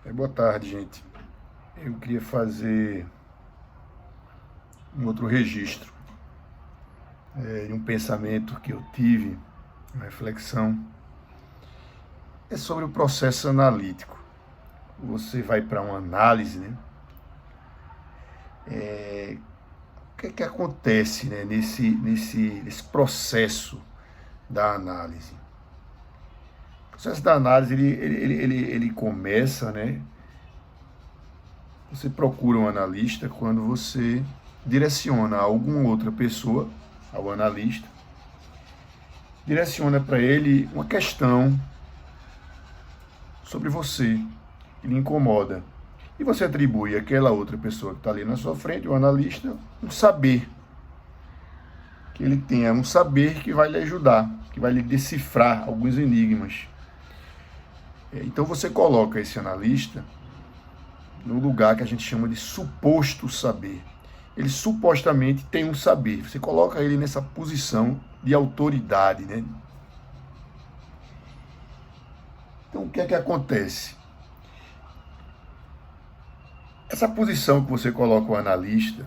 Boa tarde, gente. Eu queria fazer um outro registro de um pensamento que eu tive, uma reflexão. É sobre o processo analítico. Você vai para uma análise, né? O que é que acontece, né, nesse processo da análise? O processo da análise, ele começa, né? Você procura um analista quando você direciona a alguma outra pessoa, ao analista, direciona para ele uma questão sobre você que lhe incomoda. E você atribui àquela outra pessoa que está ali na sua frente, o analista, um saber. Que ele tenha um saber que vai lhe ajudar, que vai lhe decifrar alguns enigmas. Então você coloca esse analista no lugar que a gente chama de suposto saber. Ele supostamente tem um saber. Você coloca ele nessa posição de autoridade, né? Então o que é que acontece? Essa posição que você coloca o analista,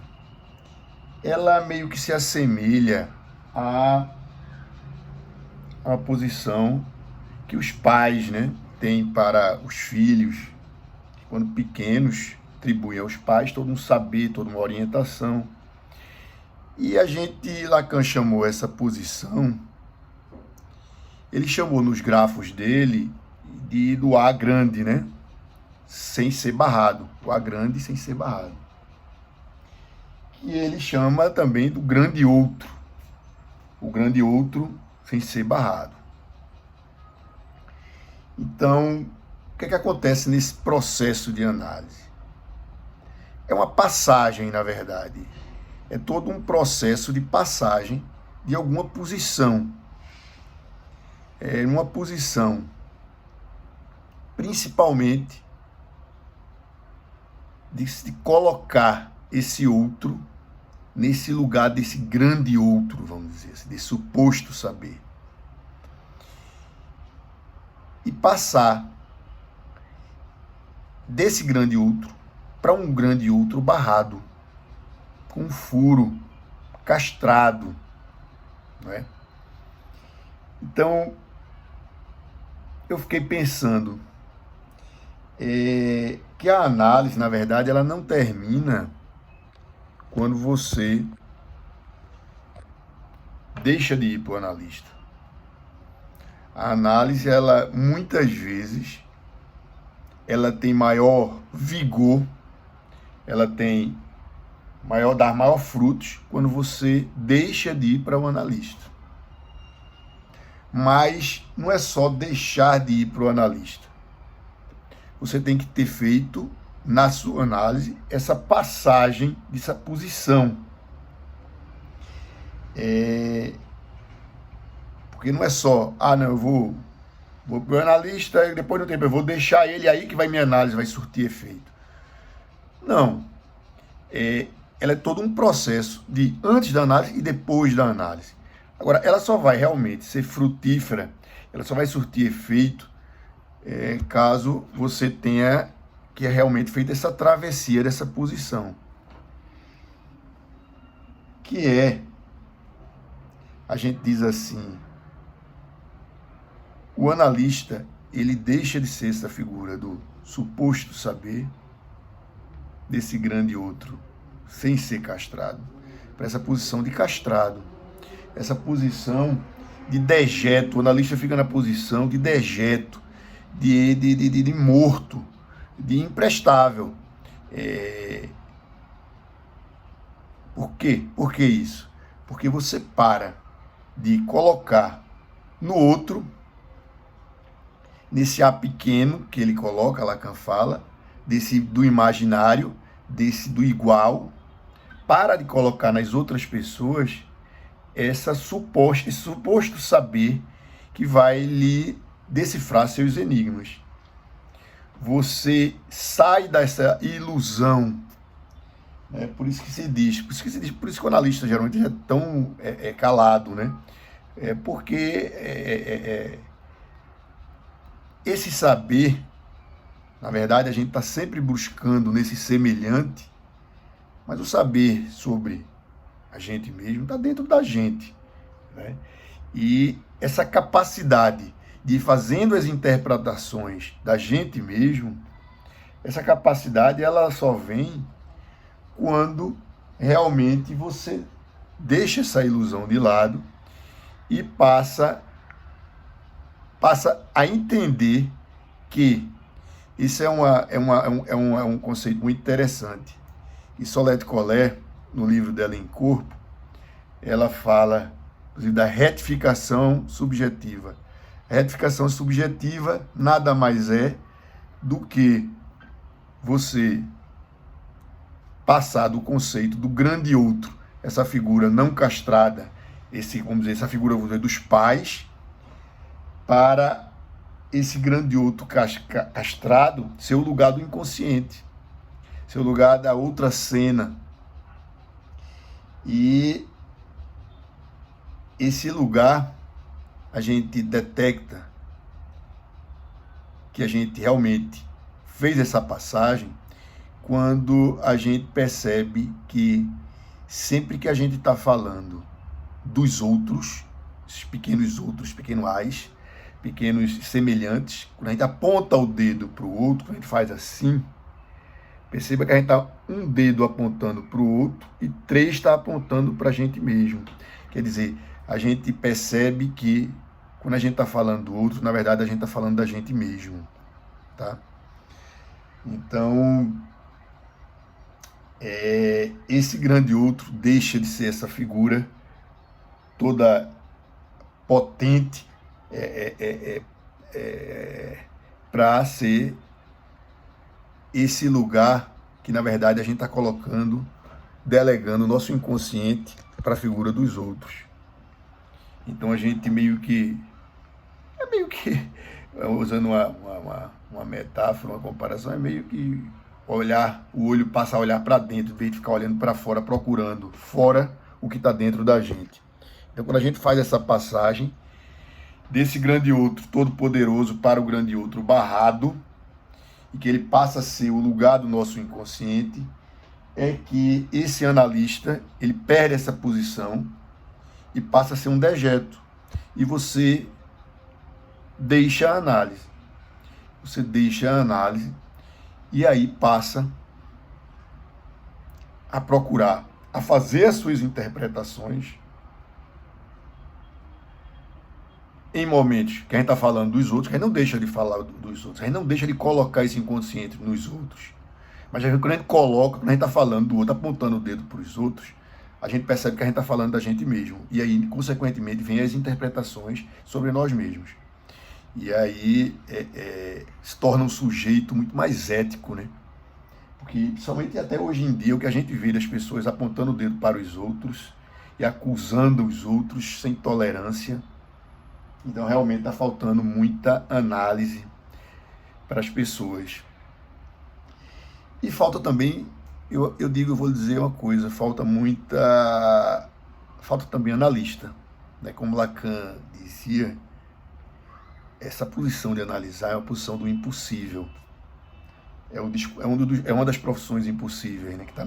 ela meio que se assemelha a uma posição que os pais, né, têm para os filhos, quando pequenos, atribuem aos pais todo um saber, toda uma orientação. E Lacan chamou essa posição, ele chamou nos grafos dele do A grande, né? Sem ser barrado, o A grande sem ser barrado. E ele chama também do grande outro, o grande outro sem ser barrado. Então, o que é que acontece nesse processo de análise? É uma passagem, na verdade. É todo um processo de passagem de alguma posição. É uma posição, principalmente, de colocar esse outro nesse lugar desse grande outro, vamos dizer assim, desse suposto saber. E passar desse grande outro para um grande outro barrado, com um furo, castrado, não é? Então, eu fiquei pensando que a análise, na verdade, ela não termina quando você deixa de ir para o analista. A análise, ela muitas vezes, ela tem maior vigor, ela tem dar maior frutos quando você deixa de ir para o analista. Mas não é só deixar de ir para o analista. Você tem que ter feito, na sua análise, essa passagem dessa posição. Porque não é só, não, eu vou para o analista e depois do tempo eu vou deixar ele aí que minha análise vai surtir efeito. Não. Ela é todo um processo de antes da análise e depois da análise. Agora, ela só vai realmente ser frutífera, ela só vai surtir efeito caso você tenha que realmente feito essa travessia dessa posição. A gente diz assim, o analista, ele deixa de ser essa figura do suposto saber, desse grande outro, sem ser castrado, para essa posição de castrado, essa posição de dejeto. O analista fica na posição de dejeto, de morto, de imprestável. Por quê? Por que isso? Porque você para de colocar no outro, nesse A pequeno que ele coloca, Lacan fala, do imaginário, do igual, para de colocar nas outras pessoas esse suposto saber que vai lhe decifrar seus enigmas. Você sai dessa ilusão, né? Por isso que o analista geralmente é tão calado, né? Porque esse saber, Na verdade, a gente está sempre buscando nesse semelhante, mas o saber sobre a gente mesmo está dentro da gente, né? E essa capacidade de ir fazendo as interpretações da gente mesmo, essa capacidade ela só vem quando realmente você deixa essa ilusão de lado e passa a entender que isso é um conceito muito interessante. E Solete Collé, no livro dela Em Corpo, ela fala da retificação subjetiva. A retificação subjetiva nada mais é do que você passar do conceito do grande outro, essa figura não castrada, vamos dizer, essa figura, vamos dizer, dos pais, para esse grande outro castrado ser o lugar do inconsciente, ser o lugar da outra cena. E esse lugar a gente detecta que a gente realmente fez essa passagem quando a gente percebe que sempre que a gente está falando dos outros, esses pequenos outros, pequenos semelhantes, quando a gente aponta o dedo para o outro, quando a gente faz assim, perceba que a gente está um dedo apontando para o outro e 3 está apontando para a gente mesmo. Quer dizer, a gente percebe que quando a gente está falando do outro, na verdade a gente está falando da gente mesmo, tá? Então, esse grande outro deixa de ser essa figura toda potente para ser esse lugar que, na verdade, a gente está colocando, delegando o nosso inconsciente para a figura dos outros. Então, a gente meio que, usando uma metáfora, uma comparação, é meio que o olho passa a olhar para dentro, em vez de ficar olhando para fora, procurando fora o que está dentro da gente. Então, quando a gente faz essa passagem desse grande outro todo-poderoso para o grande outro barrado, e que ele passa a ser o lugar do nosso inconsciente, é que esse analista, ele perde essa posição e passa a ser um dejeto. E você deixa a análise. Você deixa a análise e aí passa a procurar, a fazer as suas interpretações em momentos que a gente está falando dos outros, que a gente não deixa de falar dos outros, a gente não deixa de colocar esse inconsciente nos outros. Mas quando a gente coloca, quando a gente está falando do outro, apontando o dedo para os outros, a gente percebe que a gente está falando da gente mesmo. E aí, consequentemente, vem as interpretações sobre nós mesmos. E aí se torna um sujeito muito mais ético, né? Porque, somente até hoje em dia, o que a gente vê das pessoas apontando o dedo para os outros e acusando os outros sem tolerância. Então, realmente está faltando muita análise para as pessoas. E falta também, eu vou dizer uma coisa, falta também analista, né? Como Lacan dizia, essa posição de analisar é uma posição do impossível. É uma das profissões impossíveis, né? Que está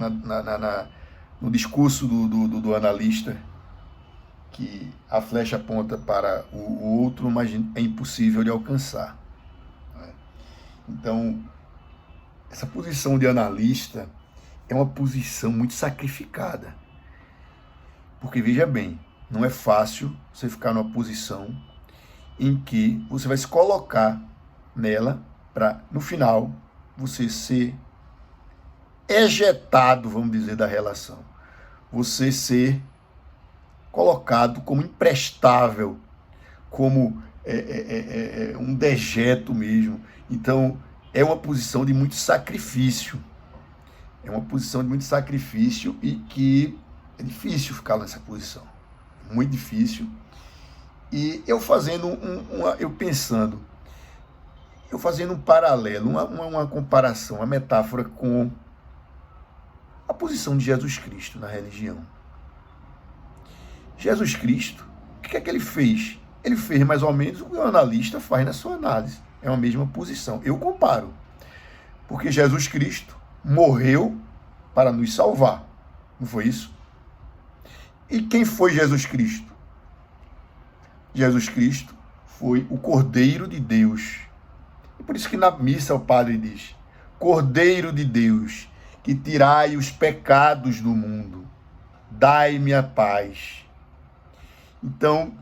no discurso do analista, que a flecha aponta para o outro, mas é impossível de alcançar. Então, essa posição de analista é uma posição muito sacrificada. Porque, veja bem, não é fácil você ficar numa posição em que você vai se colocar nela para, no final, você ser ejetado, vamos dizer, da relação. Você ser colocado como imprestável, como um dejeto mesmo. Então, é uma posição de muito sacrifício. É uma posição de muito sacrifício e que é difícil ficar nessa posição. Muito difícil. E eu fazendo um paralelo, uma comparação, uma metáfora com a posição de Jesus Cristo na religião. Jesus Cristo, o que é que ele fez? Ele fez mais ou menos o que o analista faz na sua análise. É a mesma posição. Eu comparo. Porque Jesus Cristo morreu para nos salvar. Não foi isso? E quem foi Jesus Cristo? Jesus Cristo foi o Cordeiro de Deus. E por isso que na missa o padre diz: Cordeiro de Deus, que tirai os pecados do mundo, dai-me a paz. Então,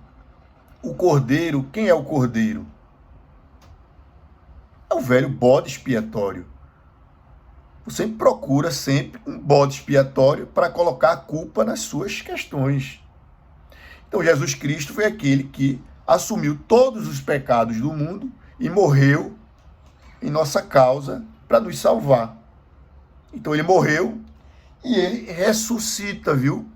o Cordeiro, quem é o Cordeiro? É o velho bode expiatório. Você procura sempre um bode expiatório para colocar a culpa nas suas questões. Então, Jesus Cristo foi aquele que assumiu todos os pecados do mundo e morreu em nossa causa para nos salvar. Então, ele morreu e ele ressuscita, viu?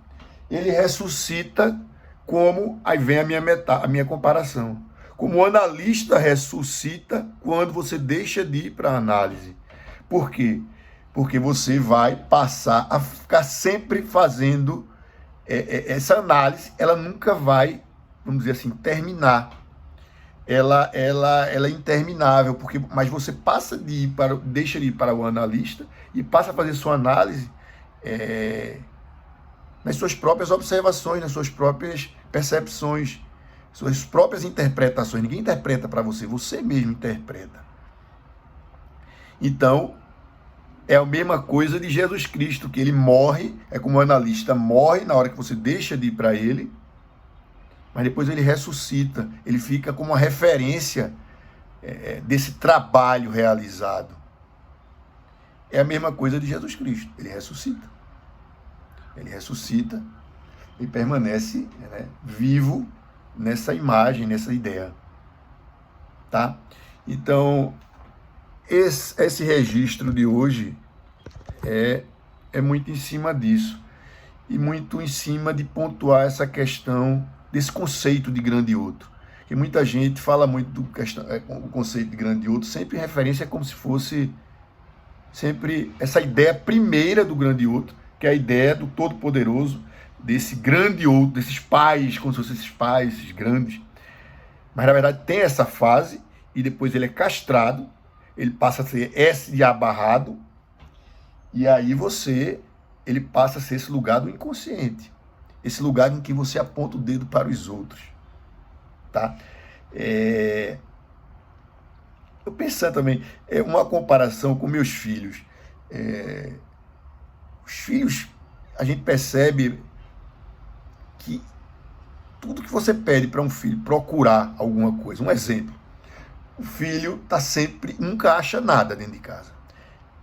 Ele ressuscita como, aí vem a minha comparação, como o analista ressuscita quando você deixa de ir para a análise. Por quê? Porque você vai passar a ficar sempre fazendo essa análise, ela nunca vai, vamos dizer assim, terminar. Ela é interminável, mas você deixa de ir para o analista e passa a fazer sua análise nas suas próprias observações, nas suas próprias percepções, suas próprias interpretações. Ninguém interpreta para você, você mesmo interpreta. Então, é a mesma coisa de Jesus Cristo, que ele morre, é como o analista morre na hora que você deixa de ir para ele, mas depois ele ressuscita, ele fica como uma referência desse trabalho realizado. É a mesma coisa de Jesus Cristo, ele ressuscita. Ele ressuscita e permanece, vivo nessa imagem, nessa ideia. Tá? Então, esse registro de hoje é muito em cima disso. E muito em cima de pontuar essa questão desse conceito de grande outro. Que muita gente fala muito do conceito de grande outro, sempre em referência como se fosse sempre essa ideia primeira do grande outro, que é a ideia do Todo-Poderoso, desse grande outro, desses pais, como se fossem esses pais, esses grandes. Mas, na verdade, tem essa fase, e depois ele é castrado, ele passa a ser esse abarrado, e aí ele passa a ser esse lugar do inconsciente, esse lugar em que você aponta o dedo para os outros. Tá? Eu pensando também, uma comparação com meus filhos. Os filhos, a gente percebe que tudo que você pede para um filho procurar alguma coisa, um exemplo, o filho nunca acha nada dentro de casa.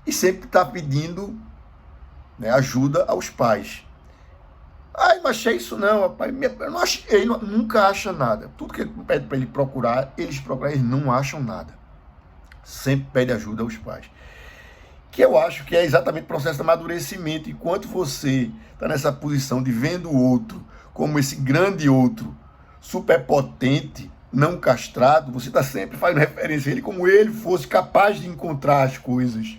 E sempre está pedindo ajuda aos pais. Ai, não achei isso não, rapaz. Ele nunca acha nada. Tudo que ele pede para ele procurar, eles não acham nada. Sempre pede ajuda aos pais. Que eu acho que é exatamente o processo de amadurecimento. Enquanto você está nessa posição de vendo o outro como esse grande outro, superpotente, não castrado, você está sempre fazendo referência a ele como ele fosse capaz de encontrar as coisas.